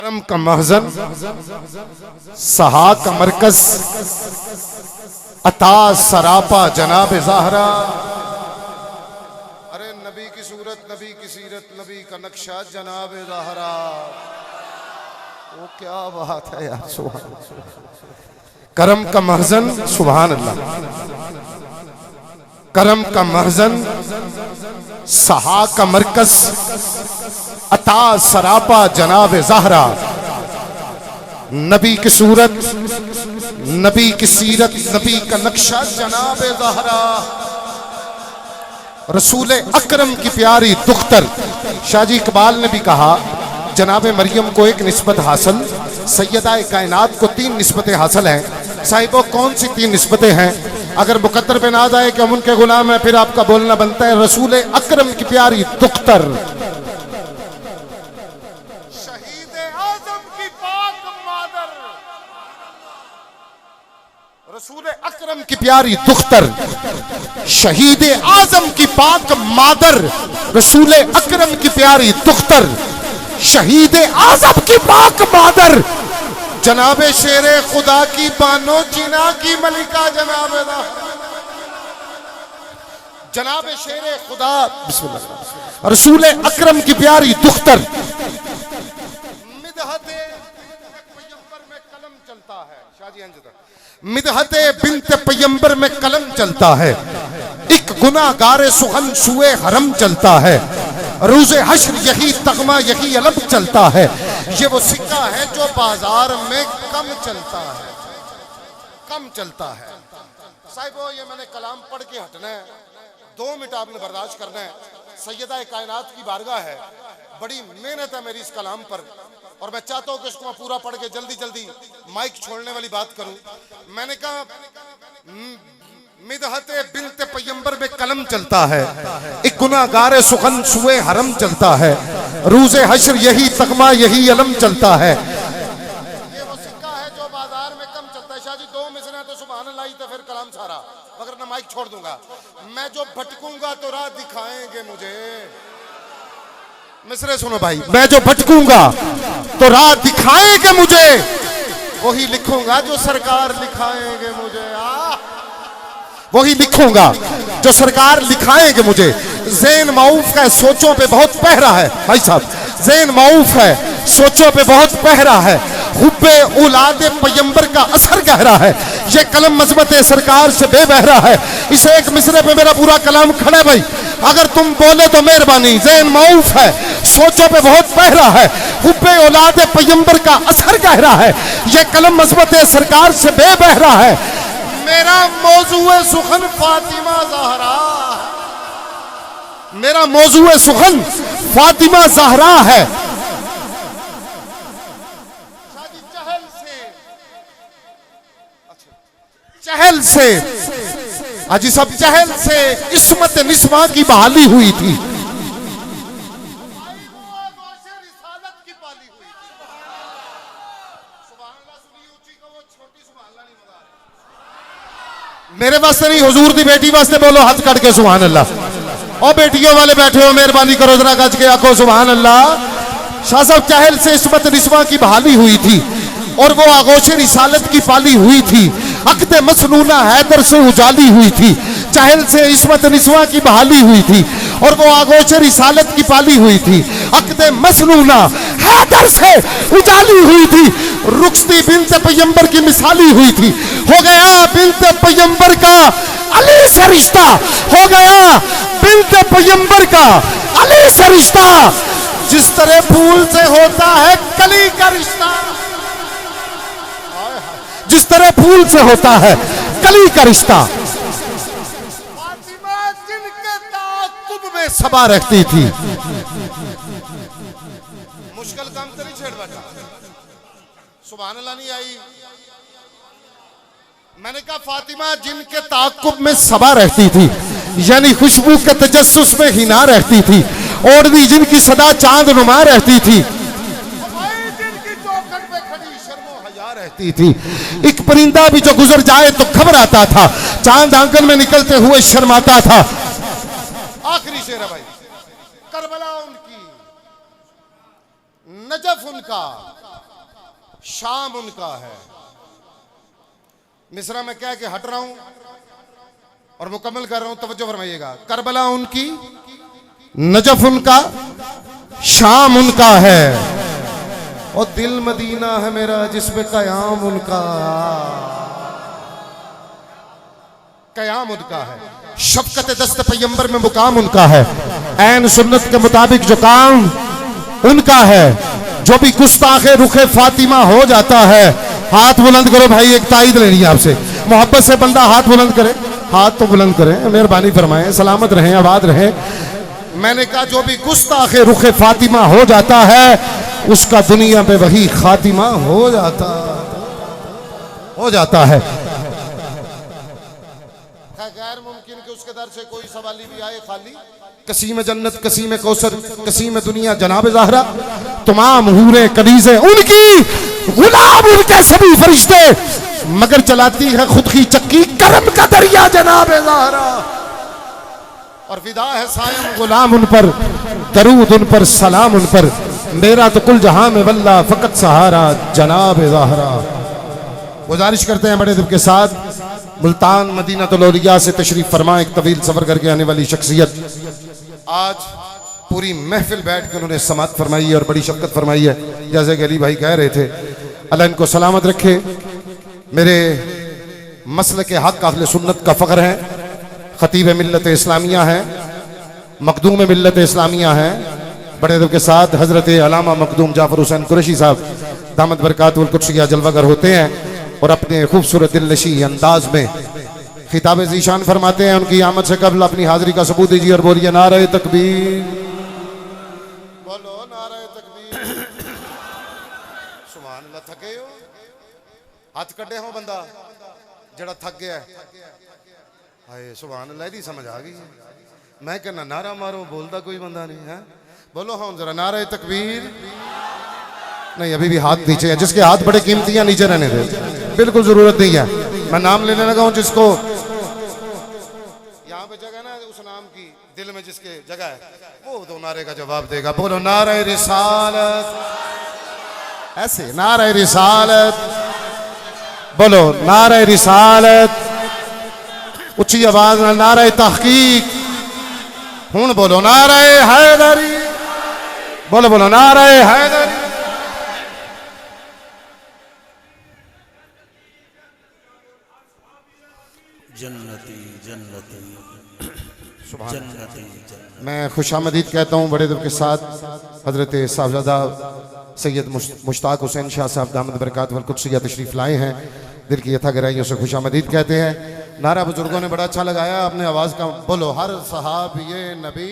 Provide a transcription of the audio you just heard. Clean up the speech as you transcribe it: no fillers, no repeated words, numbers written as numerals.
करम का महजन, सहा का मरकज, अता सरापा जनाब ज़हरा। अरे नबी की सूरत, नबी की सीरत, नबी का नक्शा जनाब ज़हरा। वो क्या बात है यार, सुभान अल्लाह। करम का महजन, सुभान अल्लाह। करम का महजन, सहा का मरकज, अता सरापा जनाब ज़हरा। नबी की सूरत, नबी की सीरत, नबी का नक्शा जनाब ज़हरा। रसूल अकरम की प्यारी दुख्तर। शाहजी इकबाल ने भी कहा, जनाब मरियम को एक निस्बत हासिल, सैयदा कायनात को 3 निस्बतें हासिल हैं। साहिबो कौन सी 3 निस्बतें हैं? अगर मुकद्दर पे ना जाए कि हम उनके गुलाम हैं, फिर आपका बोलना बनता है रसूल अकरम की प्यारी दुख्तर, शहीद आजम की पाक मादर। रसूल अकरम की प्यारी दुख्तर, शहीद आजम की पाक मादर। रसूल अकरम की प्यारी दुख्तर, शहीद आजम की पाक मादर। जनाबे शेरे खुदा की बानो जिना की मलिका जनाब जनाबे शेरे खुदा बिस्मिल्लाह। रसूल अकरम की प्यारी दुख्तर। मिदहते पैगंबर में कलम चलता है। शाहजी मिदहते बिन्ते पैगंबर में कलम चलता है। एक गुनाहगारे सुखन सुए हरम चलता है। रोज़े हश्र यही तगमा यही अलम चलता है। ये वो सिक्का है जो बाजार में कम चलता है, कम चलता है। साहिबो ये मैंने कलाम पढ़ के हटना है, 2 मिनट आपने बर्दाश्त करना है। सैयदा कायनात की बारगाह है, बड़ी मेहनत है मेरी इस कलाम पर, और मैं चाहता हूं कि इसको मैं पूरा पढ़ के जल्दी जल्दी माइक छोड़ने वाली बात करूं। मैंने कहा मिदहते बिन्ते पैगंबर में कलम चलता है। एक गुनाहगारे सुखन सुए हरम चलता है। रोज़े हश्र यही तगमा यही अलम चलता है। ये वो सिक्का है जो बाजार में कम चलता है। शाहजी 2 मिसरे तो सुभान अल्लाह ही, तो फिर कलाम सारा, मगर ना माइक छोड़ दूंगा। मैं जो भटकूंगा तो राह दिखाएंगे मुझे। मिसरे सुनो भाई, मैं जो भटकूंगा तो राह दिखाएंगे मुझे, वही लिखूंगा जो सरकार लिखाएंगे मुझे। वही लिखूंगा जो सरकार लिखाएंगे मुझे। ज़ैन मऊफ का सोचों पे बहुत पहरा है भाई साहब, ज़ैन मऊफ है, सोचों पे बहुत पहरा है। हुब्बे औलाद पैगंबर का असर गहरा है। ये कलम मजबत सरकार से बेबहरा है। इसे एक मिसरे पे मेरा पूरा कलाम खड़ा है भाई, अगर तुम बोले तो मेहरबानी। ज़ैन मऊफ है, सोचों पे बहुत पहरा है। हुब्बे औलाद पैगंबर का असर गहरा है। ये कलम मजबत सरकार से बेबहरा है। मेरा मौजूए सुखन फातिमा ज़हरा, मेरा मौजूए सुखन फातिमा ज़हरा है। चहल से अजी सब चहल से इस्मत निस्वा की बहाली हुई थी। मेरे वास्ते नहीं, हुजूर दी बेटी वास्ते बोलो हाथ कट के सुभान अल्लाह। और बेटियों वाले बैठे हो, मेहरबानी करो जरा गज के आखो सुभान अल्लाह। शाह साहब चहल से इस्मत निस्वा की बहाली हुई थी, और वो आगोश रिसालत की पाली हुई थी। अक़्द मसनूना हैदर से उजाली हुई थी। चहल से इस्मत निस्वा की बहाली हुई थी, और वो आगोश रिसालत की पाली हुई थी। अक़्द मसनूना हैदर से उजाली हुई थी। रुखसती बिन्ते पैगंबर की मिसाली हुई थी। हो गया बिन्ते पैगंबर का अली से रिश्ता, हो गया बिन्ते पैगंबर का अली से रिश्ता। जिस तरह फूल से होता है कली का रिश्ता, जिस तरह फूल से होता है कली का रिश्ता। फातिमा जिनके ताक़ुब में सबा रखती थी। मुश्किल काम तो नहीं छेड़ बैठा, सुभान अल्लाह नहीं आई। मैंने कहा फातिमा जिनके ताक़ुब में सबा रहती थी, यानी खुशबू के तजस्सुस में हिना रहती थी। ओढ़नी जिनकी सदा चांद नुमा रहती थी, रहती थी। एक परिंदा भी जो गुजर जाए तो घबराता था, चांद आंगन में निकलते हुए शर्माता था। आखिरी शेर है भाई, करबला उनकी, नजफ उनका, शाम उनका है। मिसरा में कह के हट रहा हूं और मुकम्मल कर रहा हूं, तवज्जो फरमाइएगा। करबला उनकी, नजफ उनका, शाम उनका है, और दिल मदीना है मेरा जिसमें कयाम उनका, कयाम उनका है। शफकत दस्त पैगंबर में मुकाम उनका है। ऐन सुन्नत के मुताबिक जो काम उनका है। जो भी गुस्ताखे रुखे फातिमा हो जाता है, हाथ बुलंद करो भाई, एक ताईद लेनी है आपसे। मोहब्बत से बंदा हाथ बुलंद करे, हाथ तो बुलंद करें, मेहरबानी फरमाएं, सलामत रहें, आबाद रहें। मैंने कहा जो भी गुस्ताखे रुखे फातिमा हो जाता है, उसका दुनिया पे वही खातिमा हो जाता है। गैर मुमकिन कि उसके दर से कोई सवाली भी आए खाली। कसीम जन्नत, कसीम कौसर, कसीम दुनिया जनाब ज़हरा, तमाम हूरे कनीज़े उनकी, गुलाम उनके सभी फरिश्ते, मगर चलाती है खुद की चक्की करम का दरिया जनाब ज़हरा। और विदा है सायम गुलाम उन पर, दरूद उन पर, सलाम उन पर, मेरा तो कुल जहां में वल्ला फकत सहारा जनाब ज़हरा। गुजारिश करते हैं बड़े दिल के साथ, मुल्तान मदीना तो लौलिया से तशरीफ फरमा, एक तवील सफर करके आने वाली शख्सियत, आज पूरी महफिल बैठ कर उन्होंने समात फरमाई है और बड़ी शफ़क़त फरमाई है। जैसे कि अली भाई कह रहे थे, अल्लाह इनको सलामत रखे। मेरे मसल के हक अहले सुन्नत का फ़ख्र है, खतीब मिल्लत इस्लामिया है, मखदूम मिल्लत इस्लामिया है। बड़े अदब के साथ हज़रत अल्लामा मखदूम जाफ़र हुसैन कुरैशी साहब दामत बरकातुहुल कुद्सिया जलवागर होते हैं और अपने खूबसूरत दिलनशी अंदाज में खिताब ज़ीशान फरमाते हैं। उनकी आमद से कबल अपनी हाजिरी का सबूत दीजिए और बोलिए नारे तकबीर, बोलो नारे तकबीर। सुभान अल्लाह। थके हो, हाथ कटे हो बंदा जड़ा थक गया है। हाय सुभान अल्लाह, दी समझ आ गई। मैं कहना नारा मारो, बोलता कोई बंदा नहीं है। बोलो हाँ जरा नारे तकबीर। नहीं, अभी भी हाथ नीचे है। जिसके हाथ बड़े कीमती हैं नीचे रहने दे, बिल्कुल जरूरत नहीं है। मैं नाम लेने लगा हूं, जिसको यहाँ पे जगह ना उस नाम की, दिल में जिसके जगह है, वो दो नारे का जवाब देगा। बोलो नारे रिसालत, ऐसे नारे रिसालत, बोलो नारे रिसालत, ऊंची आवाज में नारे तहकीक। हूं बोलो नारे हैदरी, बोलो बोलो नारे हैदरी। जन्नती जन्नती जन्नती। मैं खुशामदीद कहता हूँ बड़े दिल के साथ हजरत साहबजादा सैयद मुश्ताक हुसैन शाह साहब दामद बरकातुहुल कुद्सिया तशरीफ लाए हैं। दिल की यथा गहराइयों से खुशामदीद कहते हैं। नारा बुजुर्गों ने बड़ा अच्छा लगाया, अपने आवाज़ का। बोलो हर सहाबी नबी